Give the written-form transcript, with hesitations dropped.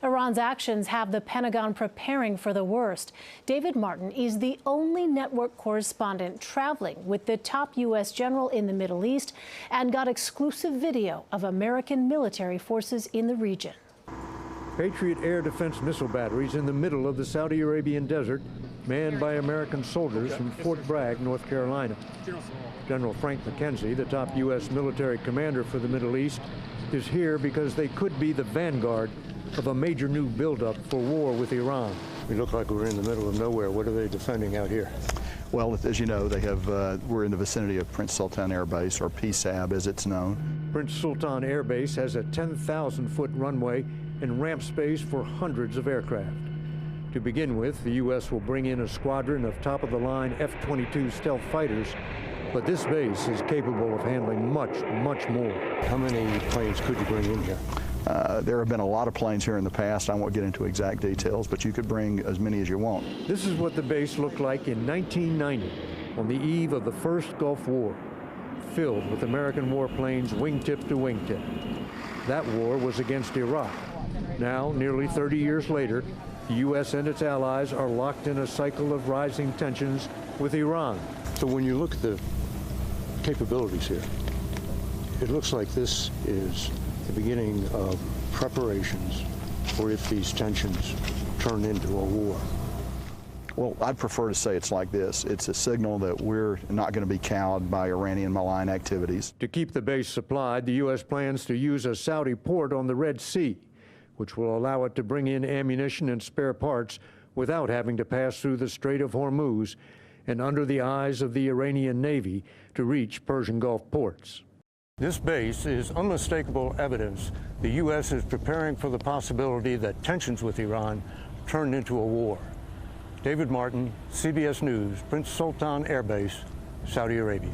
Iran's actions have the Pentagon preparing for the worst. David Martin is the only network correspondent traveling with the top U.S. general in the Middle East and got exclusive video of American military forces in the region. Patriot air defense missile batteries in the middle of the Saudi Arabian desert, manned by American soldiers from Fort Bragg, North Carolina. General Frank McKenzie, the top U.S. military commander for the Middle East, is here because they could be the vanguard of a major new buildup for war with Iran. We look like we're in the middle of nowhere. What are they defending out here? Well, as you know, they have, we're in the vicinity of Prince Sultan Air Base, or PSAB as it's known. Prince Sultan Air Base has a 10,000-foot runway and ramp space for hundreds of aircraft. To begin with, the U.S. will bring in a squadron of top-of-the-line F-22 stealth fighters, but this base is capable of handling much, much more. How many planes could you bring in here? There have been a lot of planes here in the past. I won't get into exact details, but you could bring as many as you want. This is what the base looked like in 1990, on the eve of the first Gulf War, filled with American warplanes wingtip to wingtip. That war was against Iraq. Now, nearly 30 years later, the U.S. and its allies are locked in a cycle of rising tensions with Iran. So when you look at the capabilities here, it looks like this is the beginning of preparations for if these tensions turn into a war. Well, I'd prefer to say it's like this. It's a signal that we're not going to be cowed by Iranian malign activities. To keep the base supplied, the U.S. plans to use a Saudi port on the Red Sea, which will allow it to bring in ammunition and spare parts without having to pass through the Strait of Hormuz and under the eyes of the Iranian Navy to reach Persian Gulf ports. This base is unmistakable evidence the U.S. is preparing for the possibility that tensions with Iran turn into a war. David Martin, CBS News, Prince Sultan Air Base, Saudi Arabia.